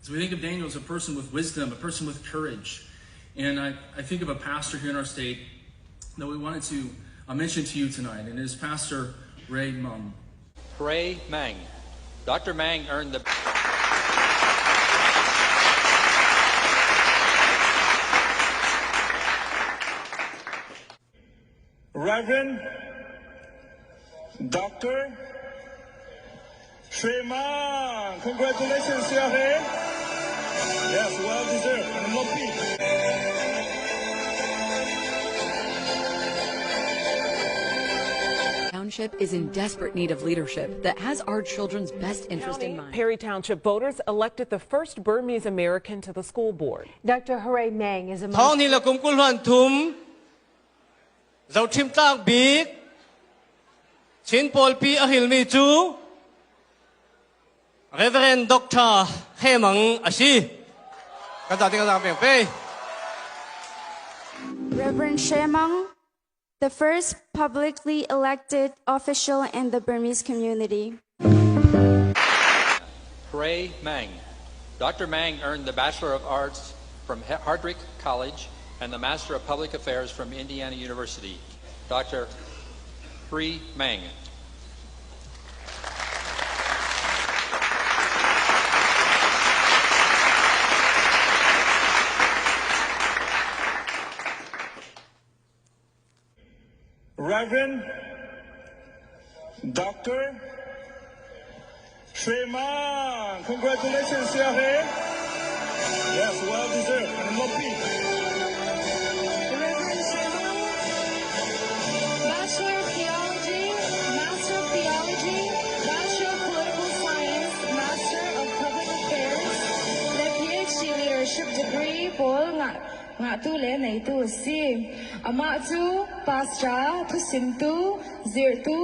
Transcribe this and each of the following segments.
So we think of Daniel as a person with wisdom, a person with courage. And I think of a pastor here in our state that we wanted to mention to you tonight, and it is Pastor Ray Meng. Ray Meng. Dr. Meng earned the... Reverend Dr. Ray Meng. Congratulations, Ray. Yes, well deserved. And more peace. Township is in desperate need of leadership that has our children's best interest in mind. Perry Township voters elected the first Burmese American to the school board. Dr. Hooray Meng is among... Zau chim tak big Chin Paul P Ahilmi chu Reverend Dr. Hemang Ashi Reverend Shemang, the first publicly elected official in the Burmese community. Ray Meng. Dr. Meng earned the Bachelor of Arts from Hardwick College and the Master of Public Affairs from Indiana University. Dr. Ray Meng. Reverend Dr. Ray Meng. Congratulations, Ray. Yes, well deserved. And more peace. Bachelor of Theology, Master of Theology, Bachelor of Political Science, Master of Public Affairs,และ PhD Leadership Degree บอลงะตุเลในตุซีอามาตุปาสตราทุสิมตุซิรตุ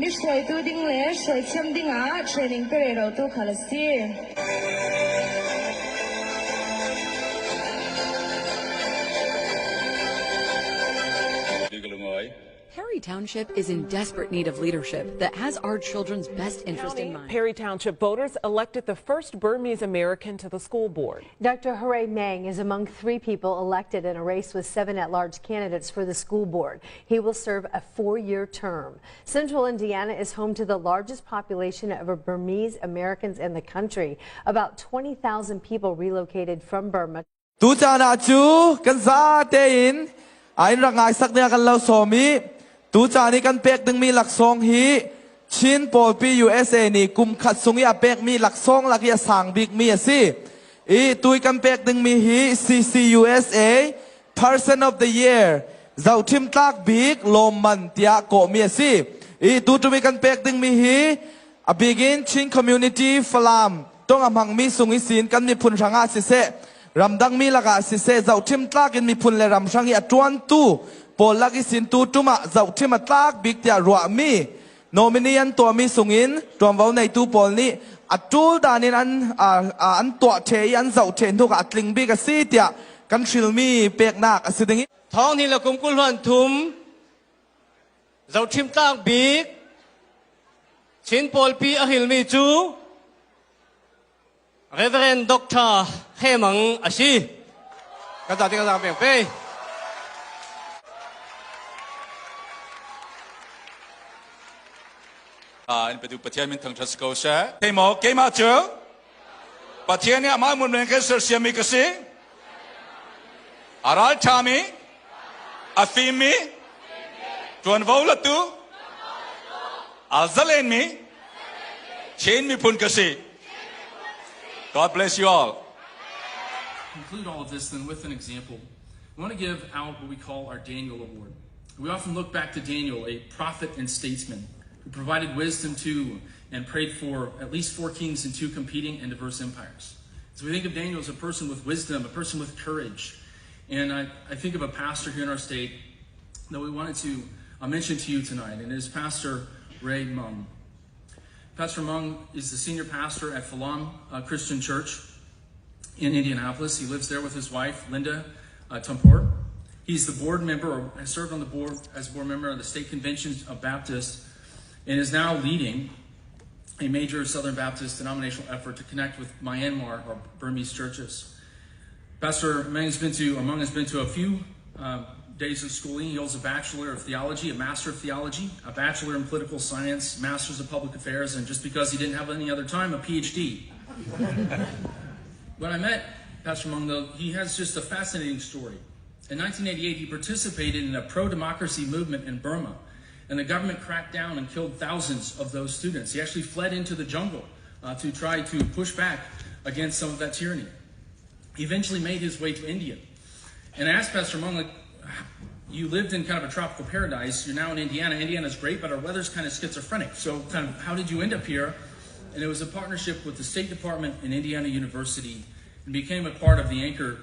มิสวยตุดิงเลสวยเทียมดิงอาเทรนนิ่งเปเรโรตุคาลซี Perry Township is in desperate need of leadership that has our children's best interest in mind. Perry Township voters elected the first Burmese American to the school board. Dr. Hooray Meng is among 3 people elected in a race with 7 at-large candidates for the school board. He will serve a 4-year term. Central Indiana is home to the largest population of Burmese Americans in the country. About 20,000 people relocated from Burma. Tu cha ni kan pek ding mi lak song hi Chin Paul P USA ni kum khat sung ya pek mi lak song lak ya sang big mi asi I tu kan pek ding mi hi CC USA Person of the Year zau tim tak big lom man tia ko mi asi I tu mi kan pek ding mi hi a begin Chin Community Falam tong amang mi sung isin kan mi phun ranga si se ramdang mi laga si se zau tim tak in mi phun le ram sang ya tuan tu Paul lagi sin tu tuma zau tim atlak big tia ruwa mi nominian to mi sungin tuam vau nei tu Paul ni atul danin an to the an zau the tu ka atling big a si tia kan thil mi pek nak asidingi Thong ni la kum kul huan thum Zau tim tak big Chin Paul P Ahilmi chu Reverend Dr. Hemang Ashi Kan ting ka pek pe in Pedu Patian min thang Trasco sa Temo came out to Patian ya ma mun men ke ser siami ke si Aral Chami Afimi Tuan Vola tu Alzalen mi Chain mi pun ke si God bless you all. Conclude all of this then with an example. We want to give out what we call our Daniel Award. We often look back to Daniel, a prophet and statesman who provided wisdom to and prayed for at least 4 kings and 2 competing and diverse empires. So we think of Daniel as a person with wisdom, a person with courage. And I think of a pastor here in our state that we wanted to mention to you tonight, and it is Pastor Ray Meng. Pastor Meng is the senior pastor at Falam Christian Church in Indianapolis. He lives there with his wife, Linda Tumport. He's the board member, or has served on the board as board member of the State Convention of Baptists, and is now leading a major Southern Baptist denominational effort to connect with Myanmar or Burmese churches. Pastor Meng has been to a few days of schooling. He holds a Bachelor of Theology, a Master of Theology, a Bachelor in Political Science, Masters of Public Affairs, and just because he didn't have any other time, a PhD. When I met Pastor Meng, though, he has just a fascinating story. In 1988, he participated in a pro-democracy movement in Burma, and the government cracked down and killed thousands of those students. He actually fled into the jungle to try to push back against some of that tyranny. He eventually made his way to India. And I asked Pastor Meng, you lived in kind of a tropical paradise. You're now in Indiana. Indiana's great, but our weather's kind of schizophrenic. So kind of how did you end up here? And it was a partnership with the State Department and Indiana University, and became a part of the anchor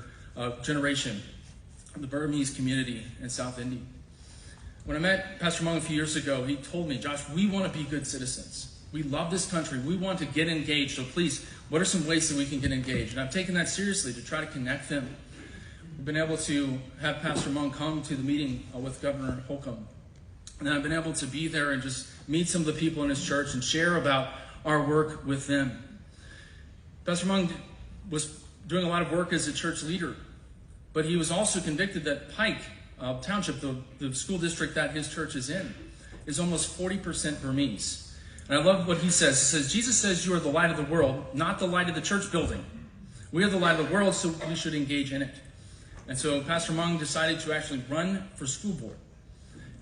generation of the Burmese community in South India. When I met Pastor Meng a few years ago, he told me, Josh, we want to be good citizens. We love this country. We want to get engaged. So please, what are some ways that we can get engaged? And I've taken that seriously to try to connect them. We've been able to have Pastor Meng come to the meeting with Governor Holcomb. And I've been able to be there and just meet some of the people in his church and share about our work with them. Pastor Meng was doing a lot of work as a church leader, but he was also convicted that Pike Township, the school district that his church is in, is almost 40% Burmese. And I love what he says. He says, Jesus says you are the light of the world, not the light of the church building. We are the light of the world, so we should engage in it. And so Pastor Meng decided to actually run for school board.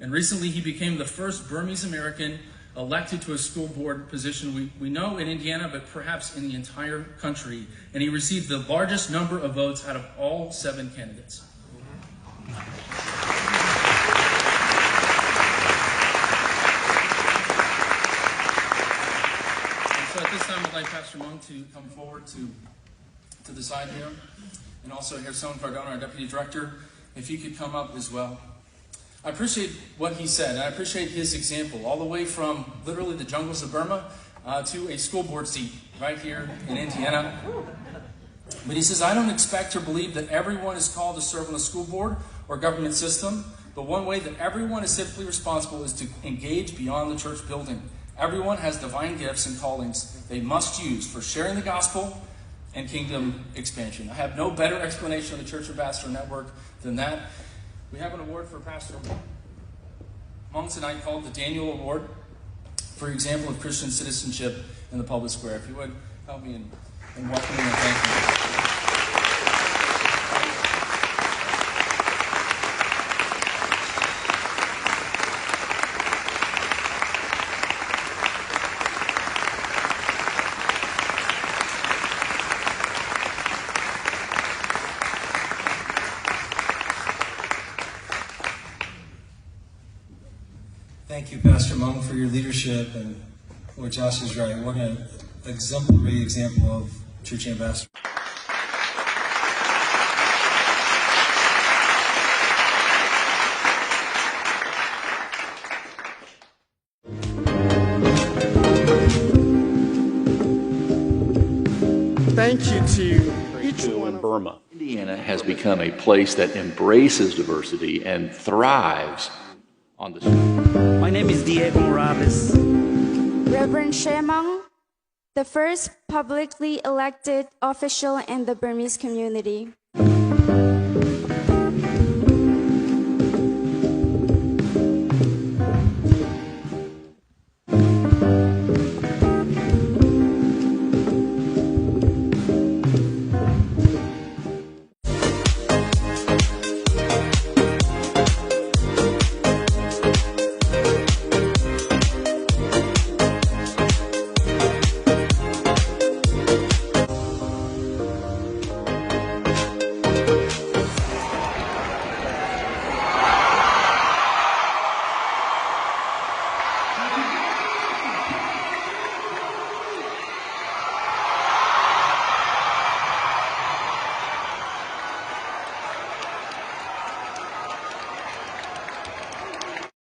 And recently he became the first Burmese American elected to a school board position we know in Indiana, but perhaps in the entire country. And he received the largest number of votes out of all 7 candidates. So at this time, I'd like Pastor Meng to come forward to the side here. And also Gerson Cardona, our Deputy Director, if he could come up as well. I appreciate what he said, and I appreciate his example, all the way from literally the jungles of Burma to a school board seat right here in Indiana. But he says, I don't expect or believe that everyone is called to serve on a school board or government system, but one way that everyone is civically responsible is to engage beyond the church building. Everyone has divine gifts and callings they must use for sharing the gospel and kingdom expansion. I have no better explanation of the Church Ambassador Network than that. We have an award for Pastor Meng tonight called the Daniel Award for example of Christian citizenship in the public square. If you would help me in welcoming and thanking you. Thank you, Pastor Meng, for your leadership, and Lord Josh is right. What an exemplary example of church ambassador. Thank you to each one in Burma. Indiana has become a place that embraces diversity and thrives on the street. My name is Diego Morales. Reverend Shemang, the first publicly elected official in the Burmese community.